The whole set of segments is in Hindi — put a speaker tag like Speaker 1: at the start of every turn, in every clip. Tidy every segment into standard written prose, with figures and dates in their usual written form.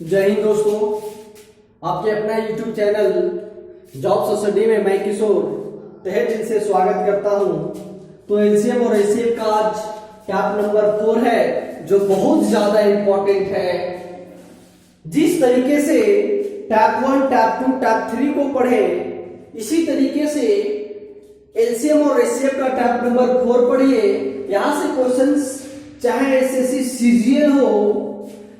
Speaker 1: जय हिंद दोस्तों, आपके अपना YouTube चैनल जॉब्स स्टडी में मैं किशोर तहे दिल से स्वागत करता हूं। तो एलसीएम और एचसीएफ का आज टैप नंबर 4 है, जो बहुत ज्यादा इंपॉर्टेंट है। जिस तरीके से टैप 1, टैप 2, टैप 3 को पढ़े, इसी तरीके से एलसीएम और एचसीएफ का टैप नंबर 4 पढ़िए। यहां से क्वेश्चंस चाहे एसएससी सीजीएल हो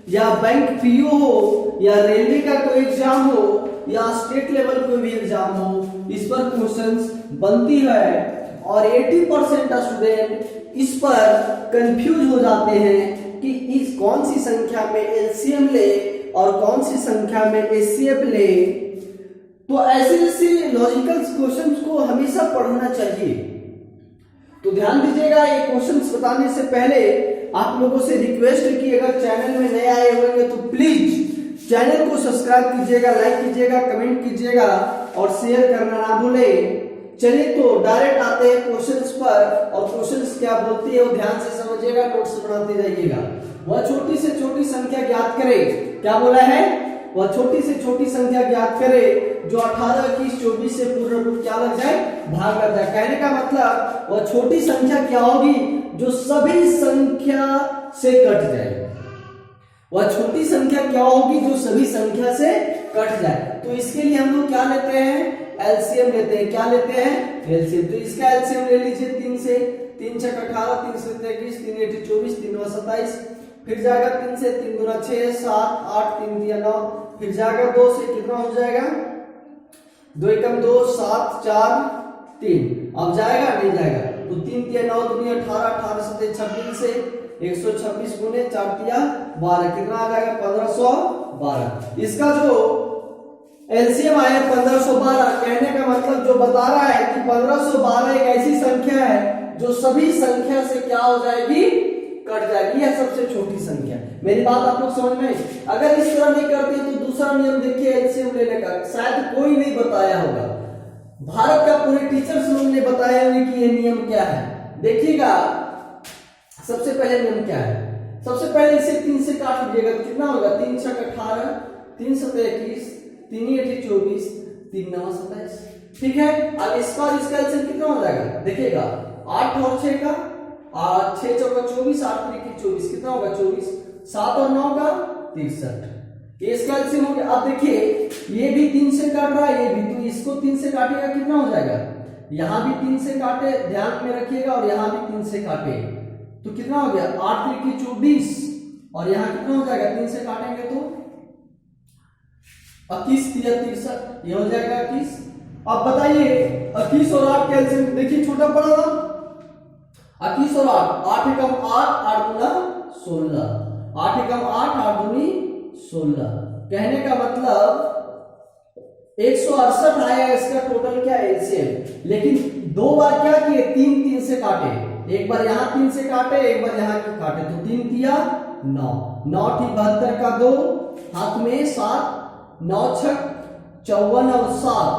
Speaker 1: या बैंक पीओ हो या रेलवे का कोई एग्जाम हो या स्टेट लेवल कोई भी एग्जाम हो, इस पर क्वेश्चंस बनती है। और 80% स्टूडेंट इस पर कंफ्यूज हो जाते हैं कि इस कौन सी संख्या में एलसीएम ले और कौन सी संख्या में एचसीएफ ले। तो ऐसे लॉजिकल क्वेश्चंस को हमेशा पढ़ना चाहिए। तो ध्यान दीजिएगा, ये क्वेश्चंस बताने से पहले आप लोगों से रिक्वेस्ट है कि अगर चैनल में नए आए होंगे तो प्लीज चैनल को सब्सक्राइब कीजिएगा, लाइक कीजिएगा, कमेंट कीजिएगा और शेयर करना ना भूलें। चलिए तो डायरेक्ट आते हैं क्वेश्चंस पर, और क्वेश्चंस क्या बोलती है वो ध्यान से समझिएगा, नोट्स बनाते जाइएगा। वह छोटी से छोटी संख्या ज्ञात करे। क्या बोला है? वह छोटी से छोटी संख्या ज्ञात करे जो 18, 21, 24 से पूर्ण रूप क्या लग जाए, भाग लग जाए। कहने का मतलब वह छोटी संख्या क्या होगी जो सभी संख्या से कट जाए। वह छोटी संख्या क्या होगी जो सभी संख्या से कट जाए। तो इसके लिए हम लोग क्या लेते हैं? एलसीएम लेते हैं। क्या लेते हैं? एलसीएम। तो इसका एलसीएम ले लीजिए 3 से। 3 छक 18, 3 7 21, 3 8 24, 3 9 27। फिर जाएगा 3 से 3 गुना 6 7 8, 3 दिया 9। फिर जाएगा 2 से कितना हो जाएगा? 2 एकम 2, 7 4 3। अब जाएगा नहीं जाएगा? तो 3 दिया 9 दूनी 18, 18 7 26 से 126 गुने 4 दिया 12, कितना आ जाएगा? 1512। इसका जो एलसीएम आया 1512। कहने का मतलब जो बता रहा है कि 1512 एक ऐसी संख्या है जो सभी संख्या से क्या हो जाएगी, कट जाएगी। यह सबसे छोटी संख्या। मेरी बात आप लोग समझ में? अगर इस तरह नहीं करते तो दूसरा नियम देखिए एलसीएम लेने का, शायद कोई नहीं बताया होगा। भारत का पूरे टीचर्स लोग ने बताया हुए कि ये नियम क्या है। देखिएगा, सबसे पहले नियम क्या है? सबसे पहले इसे 3 से काट लीजिएगा तो कितना होगा? 3 छक 18, 3 7 21, 3 8 24, 3 9 27। ठीक है। अब इसका एलसीएम कितना हो जाएगा? देखिएगा, 8 और 6 का 6 चौका 24, 8 3 की 24, कितना होगा? 24। 7 और 9 का 63। ये इसका एलसीएम हो गया। अब देखिए, ये भी 3 से काट रहा है, ये भी। तो इसको 3 से काटेगा कितना हो जाएगा? यहां भी 3 से काटे, ध्यान में रखिएगा, और यहां भी 3 से काटे तो कितना हो गया? 8 3 की 24, और यहां कितना हो जाएगा? 3 से काटेंगे तो 21 3 63, ये हो जाएगा 21। अब बताइए 21 और 8 का एलसीएम देखिए, छोटा बड़ा ना? 21 और 8, 8 एकम 8, 8 गुना 16, 8 एकम 8, 8 दूनी 16। कहने का मतलब 168 आया इसका टोटल क्या एलसीएम। लेकिन दो बार क्या किए? 3 3 से काटे। एक बार यहां 3 से काटे, एक बार यहां काटे, तो 3 दिया 9, 9 ठीक 72 का 2, हाथ में 7, 9 छक 54 और 7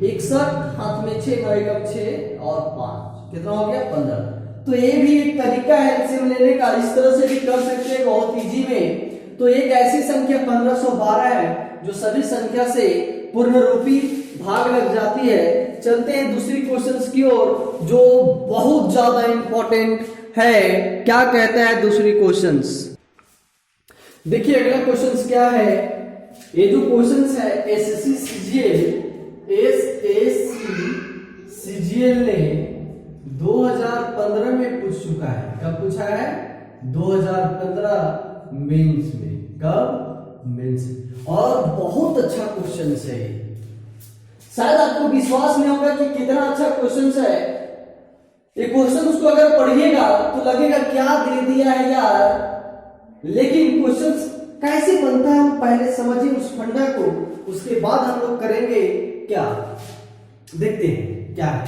Speaker 1: 61, हाथ में 6, 9 एकम 6 और 5, कितना हो गया? 15। तो ये भी एक तरीका है एलसीएम लेने का। इस तरह से भी कर सकते हैं बहुत इजी में। तो एक ऐसी संख्या 1512 है जो सभी संख्या से पूर्ण रूपी भाग लग जाती है। चलते हैं दूसरी क्वेश्चंस की ओर, जो बहुत ज्यादा इंपॉर्टेंट है। क्या कहता है दूसरी क्वेश्चंस? देखिए अगला क्वेश्चंस क्या है। ये जो क्वेश्चंस है एसएससी सीजीएल ने 2015 में पूछ चुका है। कब पूछा है? 2015 मेंस में। कब? मेंस में। और बहुत अच्छा क्वेश्चन है। शायद आपको विश्वास नहीं होगा कि कितना अच्छा क्वेश्चन है। ये क्वेश्चन उसको अगर पढ़िएगा तो लगेगा क्या दे दिया है यार। लेकिन क्वेश्चन कैसे बनता है हम पहले समझिए उस फंडा को, उसके बाद हम लोग करेंगे क्या। देखते हैं क्या है।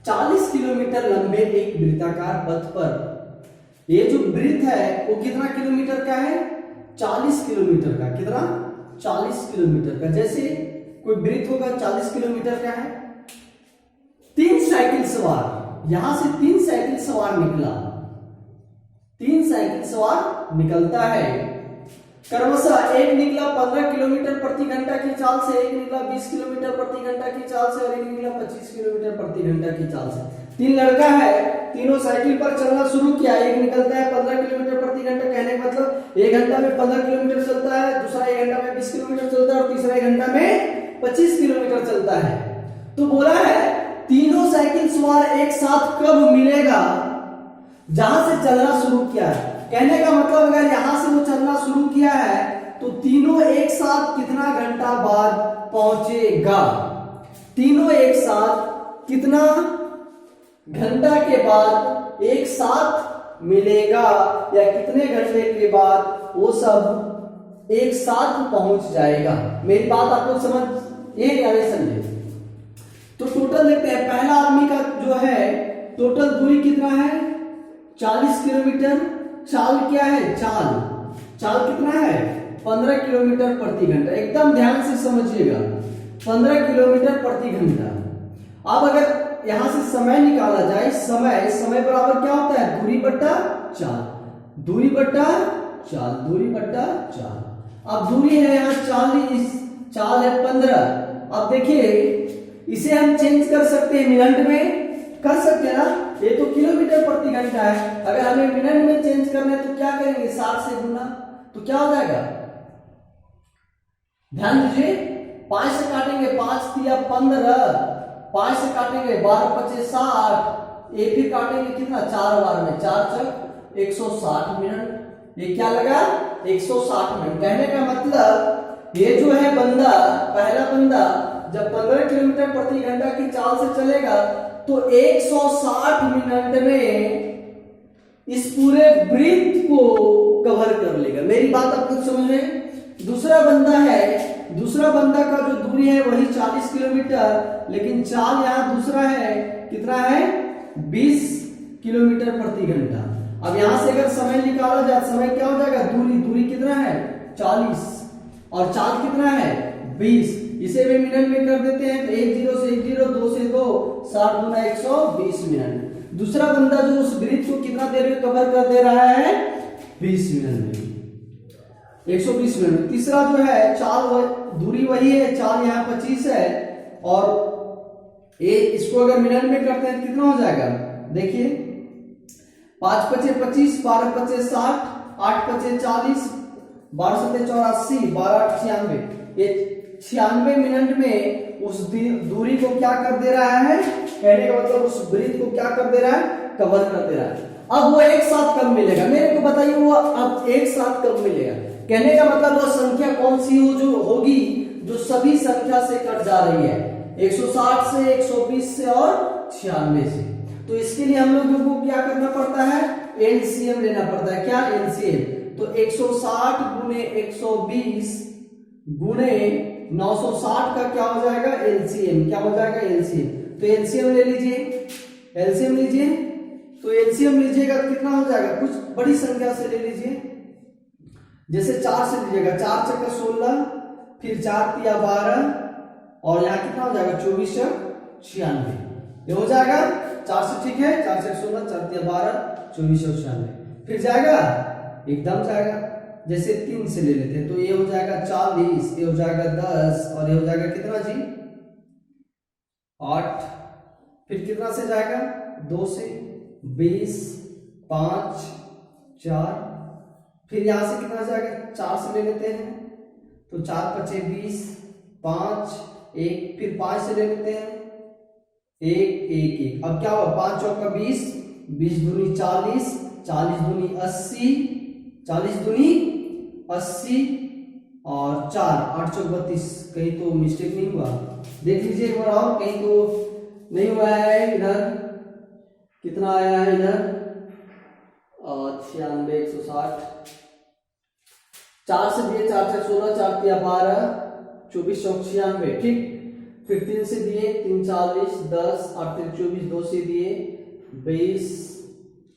Speaker 1: 40 किलोमीटर लंबे एक वृत्ताकार पथ पर, ये जो वृत्त है वो कितना किलोमीटर का है? 40 किलोमीटर का। कितना? 40 किलोमीटर का। जैसे कोई वृत्त होगा 40 किलोमीटर का है। 3 साइकिल सवार, यहां से 3 साइकिल सवार निकला, 3 साइकिल सवार निकलता है। क्रमशः एक निकला 15 किलोमीटर प्रति घंटा की चाल से, एक निकला 20 किलोमीटर प्रति घंटा की चाल से और एक निकला 25 किलोमीटर प्रति घंटा की चाल से। तीन लड़का है, तीनों साइकिल पर चलना शुरू किया। एक निकलता है 15 किलोमीटर प्रति घंटा, कहने का मतलब एक घंटा में 15 किलोमीटर चलता है, दूसरा एक घंटा में 20 किलोमीटर चलता है और तीसरा एक घंटा में 25 किलोमीटर चलता है। तो बोला है तीनों साइकिल सवार एक साथ कब मिलेगा जहां से चलना शुरू किया है। कहने का मतलब अगर यहां से वो चलना शुरू किया है तो तीनों एक साथ कितना घंटा बाद पहुंचेगा, तीनों एक साथ कितना घंटा के बाद एक साथ मिलेगा या कितने घंटे के बाद वो सब एक साथ पहुंच जाएगा। मेरी बात आपको समझ ये या नहीं समझे? तो टोटल देखते हैं, पहला आदमी का जो है टोटल दूरी कितना है 40 किलोमीटर। चाल क्या है, चाल कितना है 15 किलोमीटर प्रति घंटा। एकदम ध्यान से समझिएगा, 15 किलोमीटर प्रति घंटा। अब अगर यहां से समय निकाला जाए, समय बराबर क्या होता है दूरी बट्टा चाल, दूरी बट्टा चाल, दूरी बट्टा चाल। अब दूरी है यहाँ 40, चाल है 15। अब देखिए इसे हम चेंज कर सकते हैं, मिनट में कर सकते हैं ना, ये तो किलोमीटर प्रति घंटा है। अगर हमें मिनट में चेंज करना है तो क्या करेंगे 60 से गुना, तो क्या हो जाएगा ध्यान दीजिए, 5 से काटेंगे 5 तिया 15, 5 से काटेंगे 12 25 60, ये फिर काटेंगे कितना 4 बार में 4 चक 160 मिनट। ये क्या लगा 160 मिनट। कहने का मतलब ये जो है बंदा, पहला बंदा जब 15 किलोमीटर प्रति घंटा की चाल से चलेगा तो 160 मिनट में इस पूरे वृत्त को कवर कर लेगा। मेरी बात आप लोग समझ रहे हैं? दूसरा बंदा है, दूसरा बंदा का जो दूरी है वही 40 किलोमीटर, लेकिन चाल यहां दूसरा है कितना है 20 किलोमीटर प्रति घंटा। अब यहां से अगर समय निकाला जाए, समय क्या हो जाएगा दूरी कितना है 40 और चाल कितना है 20। इसे भी मिनट में कर देते हैं तो 1 0 से 1 0, 2 से 2, 60 गुना 120 मिनट। दूसरा बंदा जो उस वृत्त को कितना देर में कवर कर दे रहा है 20 मिनट में, 120 मिनट में। तीसरा जो है चाल दूरी वही है, चाल यहाँ 25 है और ये इसको अगर मिनट में करते हैं कितना हो जाएगा देखिए 5 पचे 25, 12 पचे 60, 8 पचे 40, 12 सत्ते 84, 12 8 96। ये 96 मिनट में उस दूरी को क्या कर दे रहा है, कहने का मतलब उस वृत्त को क्या कर दे रहा है कवर कर दे रहा है। अब वो एक साथ कब मिलेगा मेरे को बताइए, वो अब एक साथ कब मिलेगा। कहने का मतलब वो संख्या कौन सी हो जो होगी जो सभी संख्या से कट जा रही है, 160 से, 120 से और 96 से। तो इसके लिए हम लोगों को क्या करना पड़ता है एलसीएम लेना पड़ता है। क्या एलसीएम, तो 160 गुने 120 गुने 960 का क्या हो जाएगा एलसीएम, क्या हो जाएगा एलसीएम। तो एलसीएम ले लीजिए, एलसीएम लीजिए, तो एलसीएम लीजिएगा कितना हो जाएगा, कुछ बड़ी संख्या से ले लीजिए, जैसे 4 से लीजिएगा, 4 चक्का 16, फिर 4 तिया 12 और यहाँ कितना हो जाएगा 24 96, ये हो जाएगा 4 से, ठीक है 4 से 16, 4 तिया 12, 24 96, फिर जाएगा एकदम जाएगा। जैसे 3 से ले लेते हैं तो ये हो जाएगा 40, ये हो जाएगा 10 और ये हो जाएगा कितना जी 8, फिर कितना से जाएगा 2 से 20, 5 4, फिर यहां से कितना जाएगा 4 से ले लेते हैं तो 4 पचे 20, 5 1, फिर 5 से ले लेते हैं 1 1 1। अब क्या हुआ 5 चौका 20, 20 दूनी 40, 40 दूनी 80, 40 दूनी 80 और 4 8 चौक 32। कहीं तो मिस्टेक नहीं हुआ, देख लीजिए एक बार और, कहीं तो नहीं हुआ है। इधर कितना आया है इधर 96 160, 4 से दिए 4 से 16, 4 तिया 12, 24 चौक 96, ठीक। फिर 3 से दिए 3 40, 10 8 3 24, 2 से दिए 20,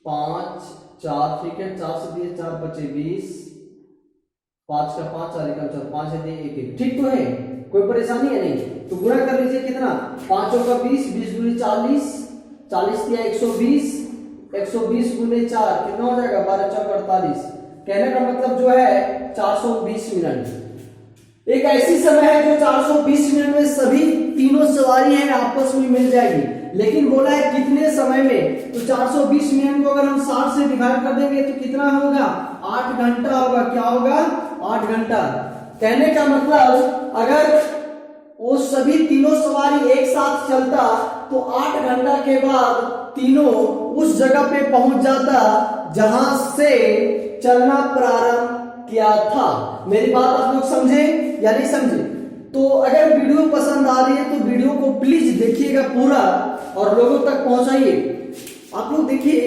Speaker 1: 5 4, ठीक है 4 से दिए 4 पचे 20, 5 का 5 4 का 4, 5 से दिए 1 1, ठीक तो है, कोई परेशानी है नहीं। तो गुणा कर लीजिए कितना 5 का 20, 20 दूनी 40, 40 दिया 120, 120 गुने 4 कितना हो जाएगा 12 चौक 48, कहने का मतलब जो है 420 मिनट। एक ऐसी समय है जो 420 मिनट में सभी तीनों सवारी हैं आपस में मिल जाएगी, लेकिन बोला है कितने समय में, तो 420 मिनट को अगर हम 60 से डिवाइड कर देंगे तो कितना होगा, 8 घंटा होगा। क्या होगा, 8 घंटा। कहने का मतलब अगर वो सभी तीनों सवारी एक साथ चलता तो 8 घंटा के बाद तीनों उस जगह पे पहुंच जाता जहां से चलना प्रारंभ किया था। मेरी बात आप लोग समझे या नहीं समझे? तो अगर वीडियो पसंद आ रही है तो वीडियो को प्लीज देखिएगा पूरा और लोगों तक पहुंचाइए। आप लोग देखिए,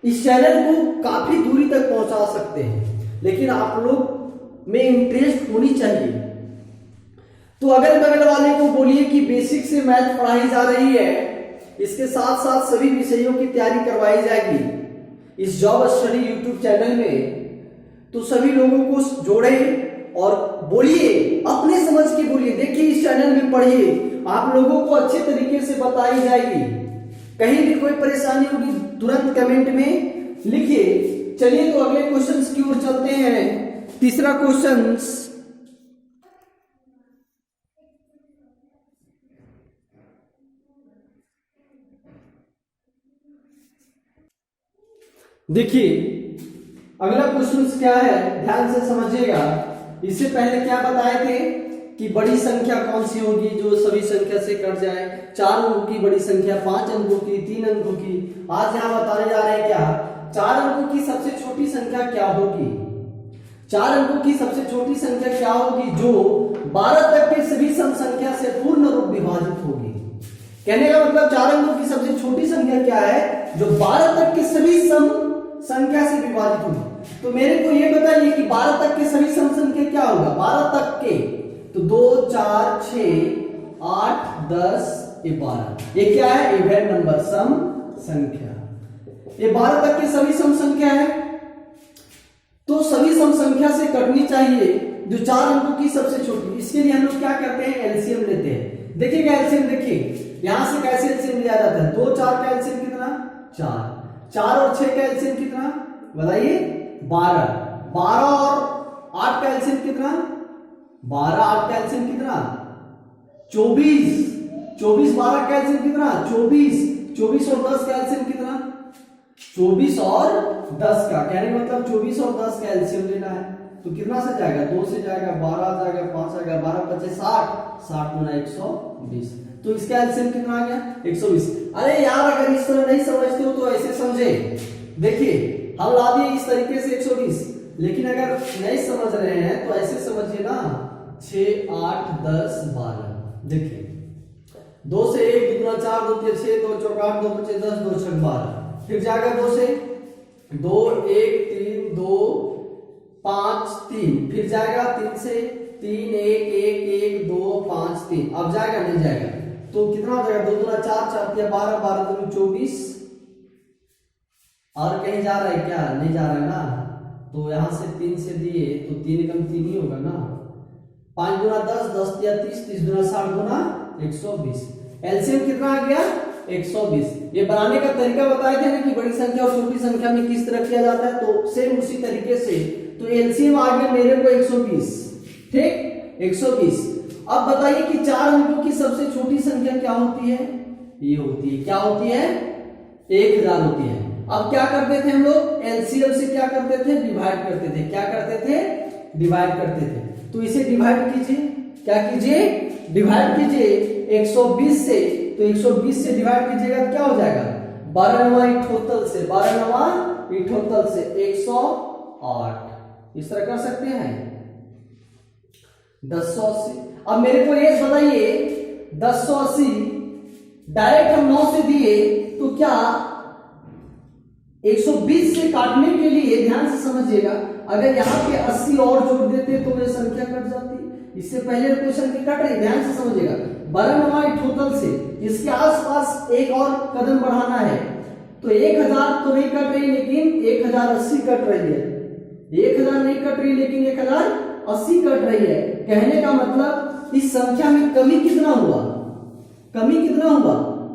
Speaker 1: इस चैनल को काफी दूरी तक पहुंचा सकते हैं, लेकिन आप लोग में इंटरेस्ट होनी चाहिए। तो अगल बगल वाले को बोलिए कि बेसिक से मैथ पढ़ाई जा रही है, इसके साथ साथ सभी विषयों की तैयारी करवाई जाएगी इस जॉब स्टडी यूट्यूब चैनल में। तो सभी लोगों को जोड़े और बोलिए, अपने समझ के बोलिए। देखिए, इस चैनल में पढ़िए, आप लोगों को अच्छे तरीके से बताई जाएगी। कहीं भी कोई परेशानी होगी तुरंत कमेंट में लिखिए। चलिए तो अगले क्वेश्चन की ओर चलते हैं। तीसरा क्वेश्चन, देखिए अगला क्वेश्चन क्या है, ध्यान से समझिएगा। इससे पहले क्या बताए थे कि बड़ी संख्या कौन सी होगी जो सभी संख्या से कट जाए, 4 अंकों की बड़ी संख्या, 5 अंकों की, 3 अंकों की। आज यहां बताने जा रहे हैं क्या, 4 अंकों की सबसे छोटी संख्या क्या होगी। 4 अंकों की सबसे छोटी संख्या क्या होगी जो 12 तक के सभी सम संख्या से पूर्ण रूप विभाजित होगी। कहने का मतलब 4 अंकों की सबसे छोटी संख्या क्या है जो 12 तक के सभी सम संख्या से विभाजित होगी। तो मेरे को ये बताइए कि 12 तक के सभी सम संख्या क्या होगा, 12 तक के, तो 2 4 6 8 10 ये 12, ये क्या है, इवेंट नंबर सम संख्या। ये 12 तक के सभी सम संख्या है, तो सभी सम संख्या से कटनी चाहिए जो 4 अंकों की सबसे छोटी। इसके लिए हम लोग क्या करते हैं, एलसीएम लेते हैं। देखिएगा एलसीएम, देखिए यहां से कैसे एलसीएम लिया जाता है। 2 4 का एलसीएम कितना, 4, 4 और 6 का एलसीएम कितना बताइए, 12, 12 और 8 का एलसीएम कितना, 12 8 का एलसीएम कितना, 24, 24 12 का एलसीएम कितना, 24, 24 और 10 का एलसीएम कितना, 24 और 10 का। कहने का मतलब 24 और 10 का एलसीएम लेना है। तो कितना से जाएगा, 2 से जाएगा, 12 आ जाएगा, 5 आ गया, 12 25 60, 60 गुना 120। तो इसका एलसीएम कितना आ गया, 120। अरे यार, अगर इस तरह नहीं समझते हो तो ऐसे समझे। देखिए हम ला दिए इस तरीके से 120, लेकिन अगर नहीं समझ रहे हैं तो ऐसे समझिए ना, 6 8 10 12। देखिए 2 से 1 2 4 2 3 6 2 4 8 2 5 10 2 6 12। फिर जाएगा 2 से 2 1 3 2 5 3। फिर जाएगा 3 से 3 1 1 1 2 5 3। अब जाएगा नहीं जाएगा तो कितना हो जाएगा, 2 2 4 4 12 12 2 24। और कहीं जा रहा है क्या, नहीं जा रहा है ना, तो यहां से 3 से दिए तो 3 कम 3 ही होगा ना। 5 गुना 10 10 या 30 30 गुना 60 गुना 120। एलसीएम कितना आ गया, 120। ये बनाने का तरीका बताए थे ना कि बड़ी संख्या और छोटी संख्या में किस तरह किया जाता है, तो सेम उसी तरीके से। तो एलसीएम आ गया मेरे को 120, ठीक 120। अब बताइए कि 4 अंकों की सबसे छोटी संख्या क्या होती है, ये होती है, क्या होती है, 1000 होती है। अब क्या करते थे हम लोग, एलसीएम से क्या करते थे, डिवाइड करते थे। क्या करते थे, डिवाइड करते थे। तो इसे डिवाइड कीजिए, क्या कीजिए, डिवाइड कीजिए 120 से। तो 120 से डिवाइड कीजिएगा क्या हो जाएगा, 12 नवा इठोतल से, 12 नवा इठोतल से 108। इस तरह कर सकते हैं 1080। अब मेरे को ये बताइए 1080 डायरेक्ट हम 9 से दिए तो क्या 120 से काटने के लिए, ध्यान से समझिएगा, अगर यहाँ पे 80 और जोड़ देते तो ये संख्या कट जाती। इससे पहले क्वेश्चन की कट रही, ध्यान से समझिएगा। 12 नवा टोटल से इसके आसपास एक और कदम बढ़ाना है, तो 1000 तो नहीं कट रही लेकिन 1080 कट रही है। 1000 नहीं कट रही लेकिन 1080 कट रही है। कहने का मतलब इस संख्या में कमी कितना हुआ, कमी कितना हुआ,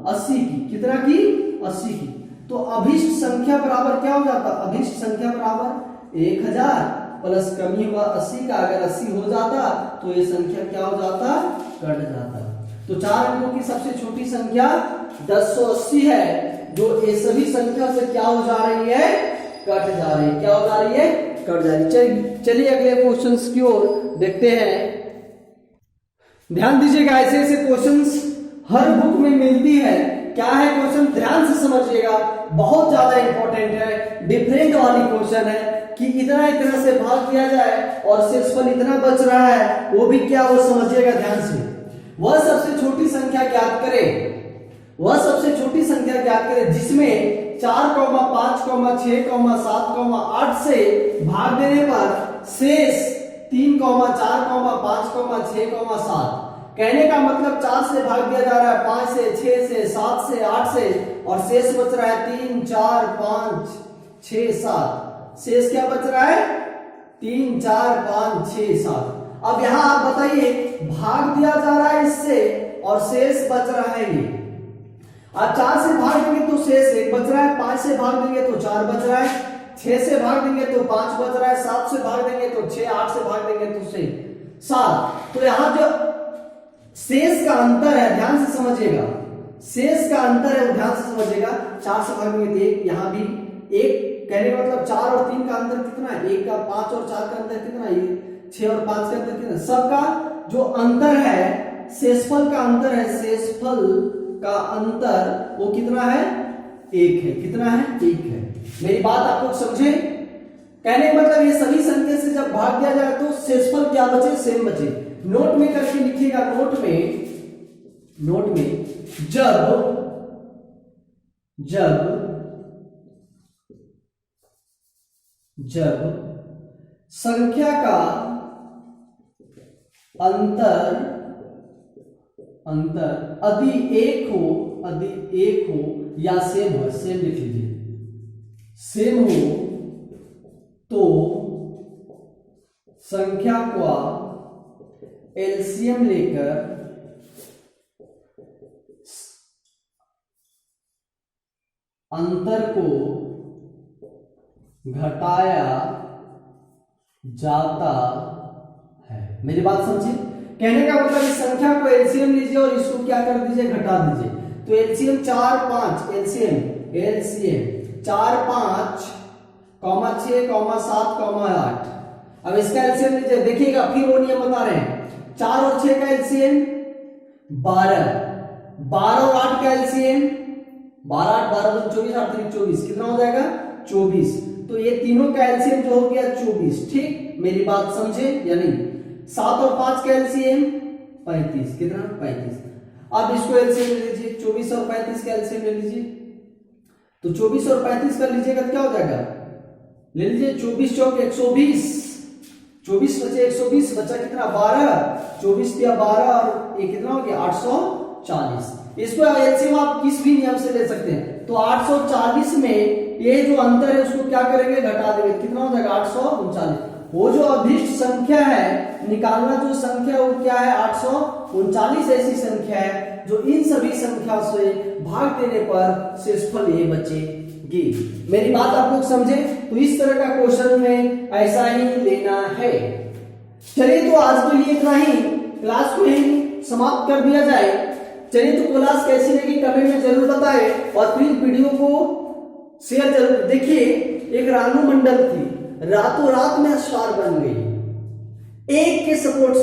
Speaker 1: 80 की। कितना की, 80 की। तो अभिष्ट संख्या बराबर क्या हो जाता, अभिष्ट संख्या बराबर 1000 प्लस कमी हुआ 80 का, अगर 80 हो जाता तो ये संख्या क्या हो जाता, कट जाता। तो 4 अंकों की सबसे छोटी संख्या 1080 है, जो ये सभी संख्या से क्या हो जा रही है, कट जा रही है। क्या हो जा रही है, कट जा रही है। चलिए अगले क्वेश्चंस की ओर देखते हैं। ध्यान दीजिएगा, ऐसे ऐसे क्वेश्चंस हर बुक में मिलती है। क्या है क्वेश्चन, ध्यान से समझिएगा, बहुत ज्यादा इंपॉर्टेंट है, डिफरेंट वाली क्वेश्चन है कि इतना इतना से भाग दिया जाए और शेषफल इतना बच रहा है, वो भी क्या, वो समझिएगा ध्यान से। वह सबसे छोटी संख्या ज्ञात करें, वह सबसे छोटी संख्या ज्ञात करें जिसमें 4, 5, 6, 7, 8 से भाग देने पर शेष 3, 4, 5, 6, 7। कहने का मतलब 4 से भाग दिया जा रहा है, 5 से, 6 से, 7 से, 8 से, और शेष बच रहा है 3, 4, 5, 6, 7। शेष क्या बच रहा है, 3, 4, 5, 6, 7। अब यहां आप बताइए, भाग दिया जा रहा है इससे और शेष बच रहा है ये। आप 4 से भाग देंगे तो शेष 1 बच रहा है, 5 से भाग देंगे तो 4 बच रहा है, 6 से भाग देंगे तो 5 बच रहा है, 7 से भाग देंगे तो 6, 8 से भाग देंगे तो 7। तो यहां जो शेष का अंतर है, ध्यान से समझिएगा, शेष का अंतर है वो ध्यान से समझिएगा। 4 से भाग देंगे तो 1, यहां भी 1, कहने का मतलब 4 और 3 का अंतर कितना है, 1 का 5 और 4 का अंतर कितना है, 6 और 5 का अंतर कितना, सबका जो अंतर है, शेषफल का अंतर है, शेषफल का अंतर वो कितना है, 1 है। कितना है, 1 है। मेरी बात आप लोग समझे, कहने का मतलब ये सभी संख्या से जब भाग दिया जाए तो शेषफल क्या बचे, सेम बचे। नोट में करके लिखिएगा, नोट में जब संख्या का अंतर यदि 1 हो या सेम हो, सेम लिख लीजिए, सेम हो तो संख्या का एलसीएम लेकर अंतर को घटाया जाता है। मेरी बात समझिए, कहने का मतलब इस संख्या को एलसीएम लीजिए और इसको क्या कर दीजिए, घटा दीजिए। तो एलसीएम 4, 5, एलसीएम 4, 5, 6, 7, 8। अब इसका एलसीएम लीजिए, देखिएगा फिर वो नियम बता रहे हैं। 4 और 6 का एलसीएम 12, 12 और 8 का एलसीएम 12, 8, 12, 2, 24, 8, 3, 24, कितना हो जाएगा, 24। तो ये तीनों का एलसीएम जो हो गया 24। ठीक, मेरी बात समझे या नहीं। 7 और 5 का एलसीएम 35, कितना, 35। अब इसको एलसीएम ले लीजिए, 24 और 35 का एलसीएम ले लीजिए। तो 24 और 35 का लीजिएगा तो क्या हो जाएगा, ले लीजिए 24 चौक 120, 24 बचे 120, बचा कितना, 12, 24 दिया 12 और ये कितना हो गया, 840। इसको एलसीएम आप किस भी नियम से ले सकते हैं। तो 840 में ये जो अंतर है उसको क्या करेंगे, घटा देंगे, कितना हो जाएगा, 839। वो जो अभिष्ट संख्या है, निकालना जो संख्या वो क्या है, 839 ऐसी संख्या है जो इन सभी संख्या से भाग देने पर शेषफल ये बचेगी। मेरी बात आप लोग समझे। तो इस तरह का क्वेश्चन में ऐसा ही लेना है। चलिए तो आज के लिए इतना ही, क्लास को यही समाप्त कर दिया जाए। चलिए तो क्लास कैसी लगी कमेंट में जरूर बताएं और प्लीज वीडियो को शेयर जरूर। देखिए, एक रानू मंडल थी, रातों रात में स्टार बन गई, एक के सपोर्ट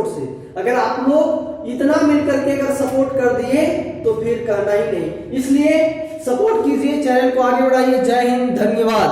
Speaker 1: से। अगर आप लोग इतना मिलकर के अगर सपोर्ट कर दिए तो फिर कहना ही नहीं। इसलिए सपोर्ट कीजिए, चैनल को आगे बढ़ाइए। जय हिंद, धन्यवाद।